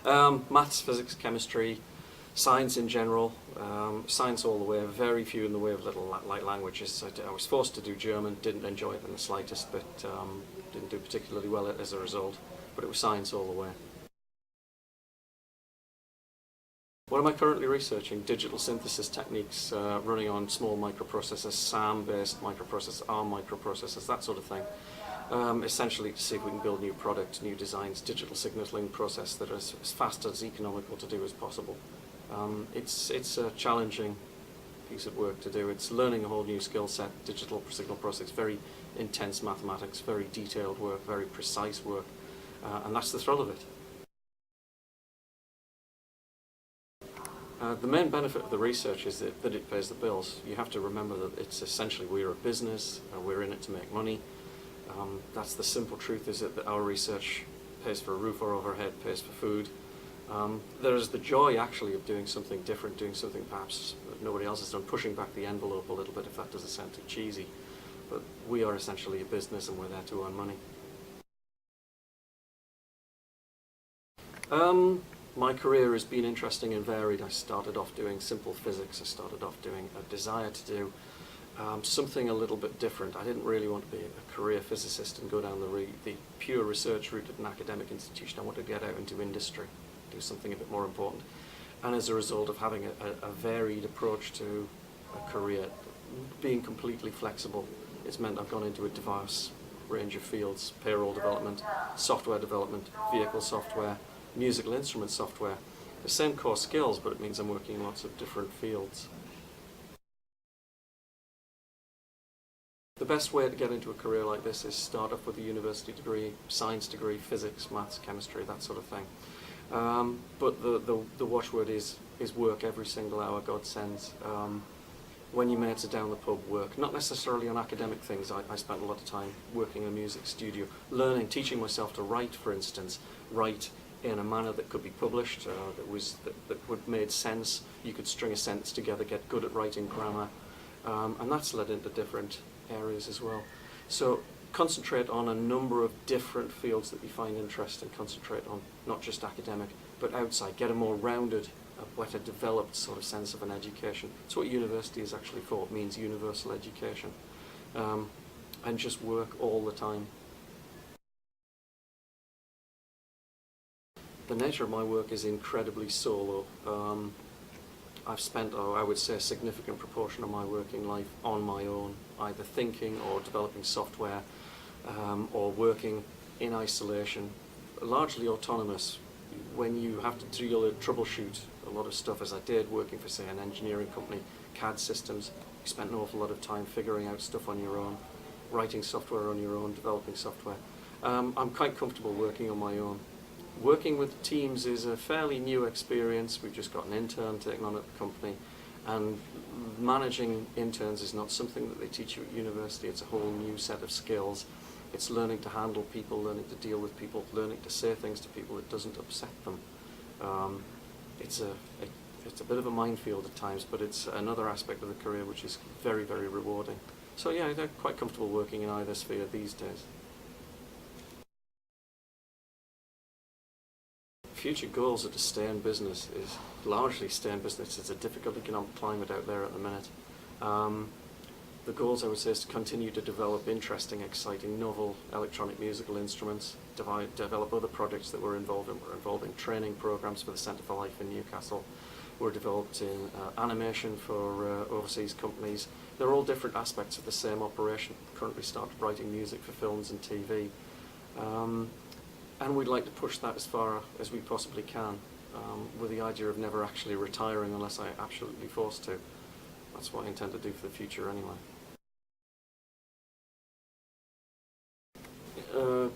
Maths, physics, chemistry, science in general, science all the way, very few in the way of little light languages. I was forced to do German, didn't enjoy it in the slightest, but didn't do particularly well as a result, but it was science all the way. What am I currently researching? Digital synthesis techniques running on small microprocessors, SAM-based microprocessors, ARM microprocessors, that sort of thing. Essentially to see if we can build new products, new designs, digital signaling process that is as fast as economical to do as possible. It's a challenging piece of work to do. It's learning a whole new skill set, digital signal process, very intense mathematics, very detailed work, very precise work, and that's the thrill of it. The main benefit of the research is that it pays the bills. You have to remember that it's essentially we're a business, we're in it to make money. That's the simple truth, is that our research pays for a roof over our head, pays for food. There's the joy actually of doing something different, doing something perhaps that nobody else has done, pushing back the envelope a little bit, if that doesn't sound too cheesy. But we are essentially a business and we're there to earn money. My career has been interesting and varied. I started off doing simple physics. I started off doing a desire to do something a little bit different. I didn't really want to be a career physicist and go down the pure research route at an academic institution. I wanted to get out into industry, do something a bit more important. And as a result of having a varied approach to a career, being completely flexible, it's meant I've gone into a diverse range of fields: payroll development, software development, vehicle software, musical instrument software. The same core skills, but it means I'm working in lots of different fields. The best way to get into a career like this is start off with a university degree, science degree, physics, maths, chemistry, that sort of thing. But the watchword is work every single hour God sends. When your mates are down the pub, work. Not necessarily on academic things. I spent a lot of time working in a music studio, learning, teaching myself to write, for instance, write in a manner that could be published, that would made sense. You could string a sentence together, get good at writing grammar, and that's led into different areas as well. So concentrate on a number of different fields that you find interesting. Concentrate on not just academic, but outside. Get a more rounded, a better developed sort of sense of an education. It's what university is actually for. It means universal education. And just work all the time. The nature of my work is incredibly solo. I've spent, I would say, a significant proportion of my working life on my own, either thinking or developing software, or working in isolation, largely autonomous. When you have to troubleshoot a lot of stuff, as I did, working for, say, an engineering company, CAD systems, you spent an awful lot of time figuring out stuff on your own, writing software on your own, developing software. I'm quite comfortable working on my own. Working with teams is a fairly new experience. We've just got an intern taken on at the company, and managing interns is not something that they teach you at university. It's a whole new set of skills. It's learning to handle people, learning to deal with people, learning to say things to people that doesn't upset them. It's a bit of a minefield at times, but it's another aspect of the career which is very, very rewarding. So yeah, I'm quite comfortable working in either sphere these days. Future goals are to stay in business, is largely stay in business. It's a difficult economic climate out there at the minute. The goals, I would say, is to continue to develop interesting, exciting, novel electronic musical instruments, develop other projects that we're involved in. We're involved in training programs for the Centre for Life in Newcastle. We're developed in animation for overseas companies. They're all different aspects of the same operation. Currently started writing music for films and TV. And we'd like to push that as far as we possibly can, with the idea of never actually retiring unless I'm absolutely forced to. That's what I intend to do for the future anyway.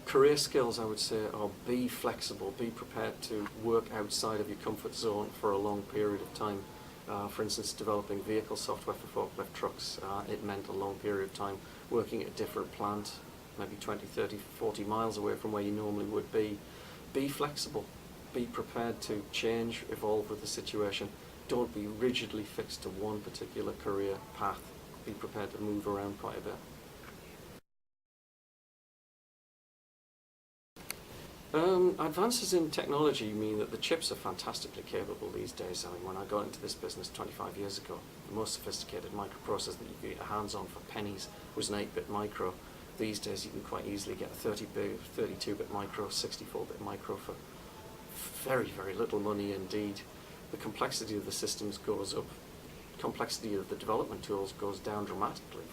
Career skills, I would say, are be flexible, be prepared to work outside of your comfort zone for a long period of time. For instance, developing vehicle software for forklift trucks, it meant a long period of time working at a different plant, maybe 20, 30, 40 miles away from where you normally would be. Be flexible, be prepared to change, evolve with the situation. Don't be rigidly fixed to one particular career path. Be prepared to move around quite a bit. Advances in technology mean that the chips are fantastically capable these days. I mean, when I got into this business 25 years ago, the most sophisticated microprocessor that you could get your hands on for pennies was an 8-bit micro. These days you can quite easily get a 32-bit micro, 64-bit micro for very, very little money indeed. The complexity of the systems goes up. Complexity of the development tools goes down dramatically.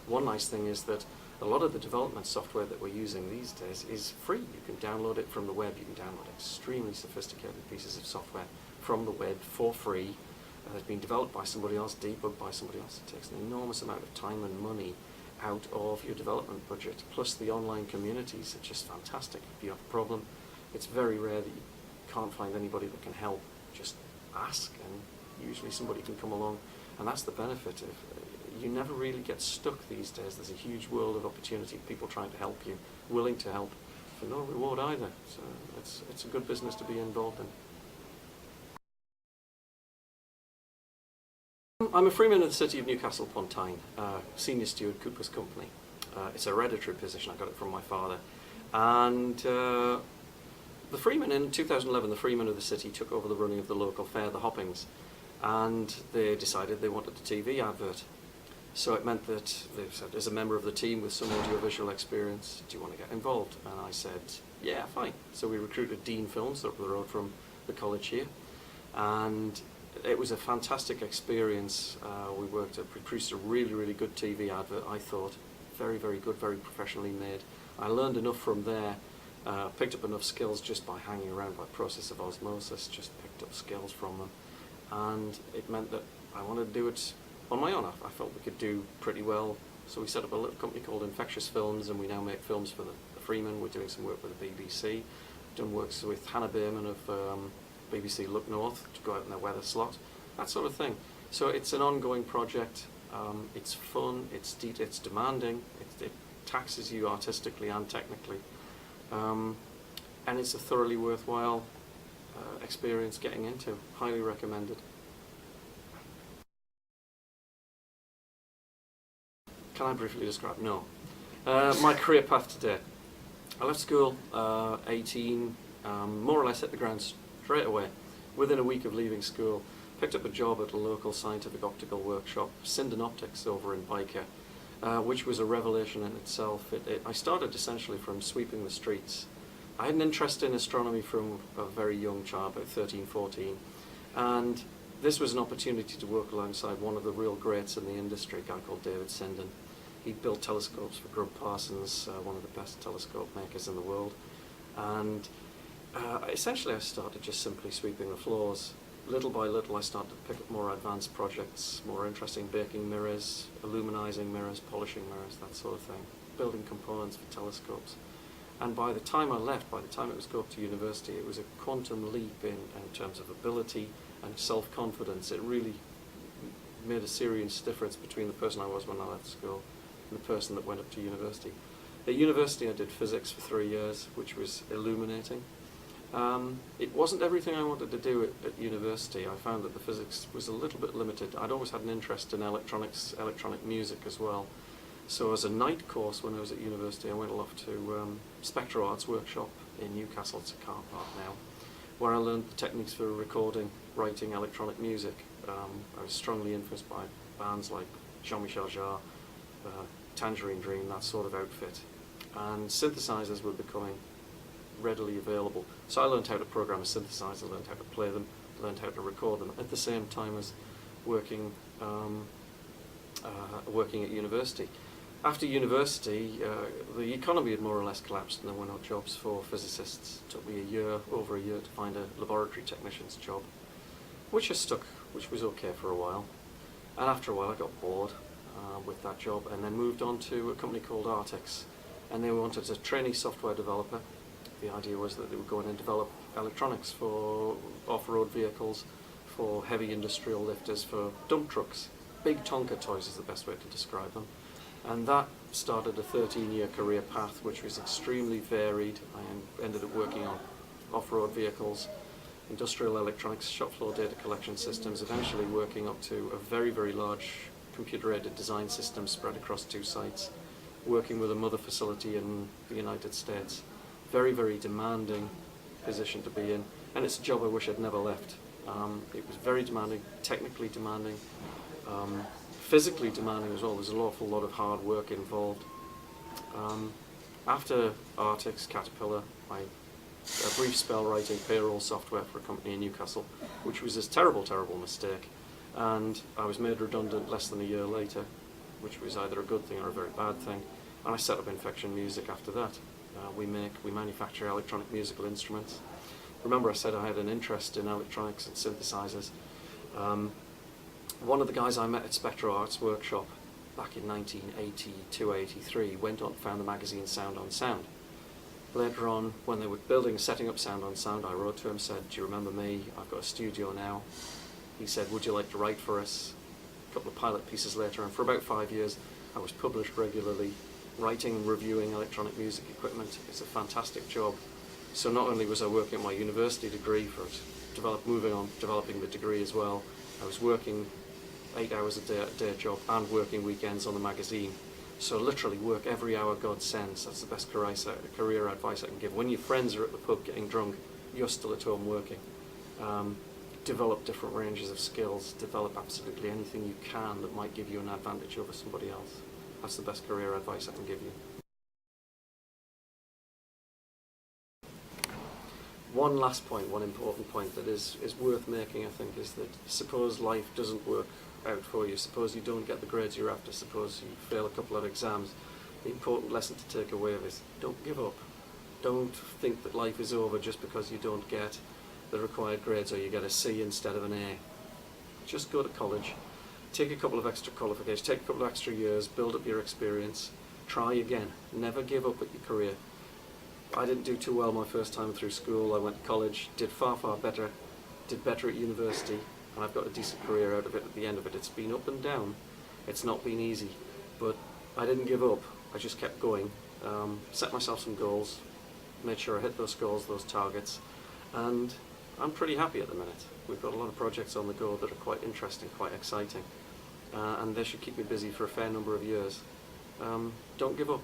One nice thing is that a lot of the development software that we're using these days is free. You can download it from the web. You can download extremely sophisticated pieces of software from the web for free. It's been developed by somebody else, debugged by somebody else. It takes an enormous amount of time and money out of your development budget. Plus the online communities are just fantastic. If you have a problem, it's very rare that you can't find anybody that can help. Just ask and usually somebody can come along, and that's the benefit of you never really get stuck these days. There's a huge world of opportunity, people trying to help you, willing to help, for no reward either. So it's a good business to be involved in. I'm a freeman of the City of Newcastle upon Tyne, senior steward, Cooper's Company. It's a hereditary position. I got it from my father. And the freeman, in 2011, the freeman of the city took over the running of the local fair, the Hoppings, and they decided they wanted a TV advert. So it meant that they said, as a member of the team with some audiovisual experience, do you want to get involved? And I said, yeah, fine. So we recruited Dean Films up the road from the college here. And it was a fantastic experience. We produced a really, really good TV advert, I thought. Very, very good, very professionally made. I learned enough from there, picked up enough skills just by hanging around by process of osmosis, just picked up skills from them. And it meant that I wanted to do it on my own. I felt we could do pretty well, so we set up a little company called Infectious Films, and we now make films for the Freeman. We're doing some work with the BBC, done works with Hannah Behrman of BBC Look North to go out in their weather slot, that sort of thing. So it's an ongoing project. It's fun, it's demanding, it taxes you artistically and technically, and it's a thoroughly worthwhile experience getting into. Highly recommended. Can I briefly describe? No. My career path today. I left school 18, more or less hit the ground straight away. Within a week of leaving school, picked up a job at a local scientific optical workshop, Sinden Optics over in Byker, which was a revelation in itself. I started essentially from sweeping the streets. I had an interest in astronomy from a very young child, about 13, 14, and this was an opportunity to work alongside one of the real greats in the industry, a guy called David Sinden. He built telescopes for Grub Parsons, one of the best telescope makers in the world. And essentially I started just simply sweeping the floors. Little by little I started to pick up more advanced projects, more interesting baking mirrors, illuminizing mirrors, polishing mirrors, that sort of thing, building components for telescopes. And by the time I left, by the time it was go up to university, it was a quantum leap in terms of ability and self-confidence. It really made a serious difference between the person I was when I left school and the person that went up to university. At university I did physics for 3 years, which was illuminating. It wasn't everything I wanted to do at university. I found that the physics was a little bit limited. I'd always had an interest in electronics, electronic music as well. So as a night course when I was at university, I went off to Spectro Arts Workshop in Newcastle, it's a car park now, where I learned the techniques for recording, writing electronic music. I was strongly influenced by bands like Jean-Michel Jarre, Tangerine Dream, that sort of outfit. And synthesizers were becoming readily available. So I learned how to program a synthesizer, learned how to play them, learned how to record them, at the same time as working at university. After university, the economy had more or less collapsed and there were no jobs for physicists. It took me over a year to find a laboratory technician's job, which was okay for a while. And after a while I got bored with that job and then moved on to a company called Artix. And they wanted a trainee software developer. The idea was that they would go in and develop electronics for off-road vehicles, for heavy industrial lifters, for dump trucks. Big Tonka toys is the best way to describe them. And that started a 13-year career path, which was extremely varied. I ended up working on off-road vehicles, industrial electronics, shop floor data collection systems, eventually working up to a very, very large computer-aided design system spread across 2 sites, working with a mother facility in the United States. Very, very demanding position to be in, and it's a job I wish I'd never left. It was very demanding, technically demanding, physically demanding as well. There's an awful lot of hard work involved. After Artix, Caterpillar, I a brief spell writing payroll software for a company in Newcastle, which was a terrible, terrible mistake. And I was made redundant less than a year later, which was either a good thing or a very bad thing. And I set up Infection Music after that. We manufacture electronic musical instruments. Remember I said I had an interest in electronics and synthesizers. One of the guys I met at Spectro Arts Workshop back in 1982-83 went on and found the magazine Sound on Sound. Later on, when they were setting up Sound on Sound, I wrote to him, said, "Do you remember me? I've got a studio now." He said, "Would you like to write for us?" A couple of pilot pieces later, and for about 5 years I was published regularly, writing and reviewing electronic music equipment. It's a fantastic job. So not only was I working on my university degree moving on, developing the degree as well, I was working 8 hours a day job and working weekends on the magazine. So literally work every hour God sends. That's the best career advice I can give. When your friends are at the pub getting drunk, you're still at home working. Develop different ranges of skills, develop absolutely anything you can that might give you an advantage over somebody else. That's the best career advice I can give you. One last point, one important point that is worth making, I think, is that suppose life doesn't work out for you, suppose you don't get the grades you're after, suppose you fail a couple of exams. The important lesson to take away of is don't give up. Don't think that life is over just because you don't get the required grades or you get a C instead of an A. Just go to college, take a couple of extra qualifications, take a couple of extra years, build up your experience, try again. Never give up at your career. I didn't do too well my first time through school. I went to college, did far, far better, did better at university, and I've got a decent career out of it at the end of it. It's been up and down. It's not been easy, but I didn't give up. I just kept going, set myself some goals, made sure I hit those goals, those targets, and I'm pretty happy at the minute. We've got a lot of projects on the go that are quite interesting, quite exciting, and they should keep me busy for a fair number of years. Don't give up.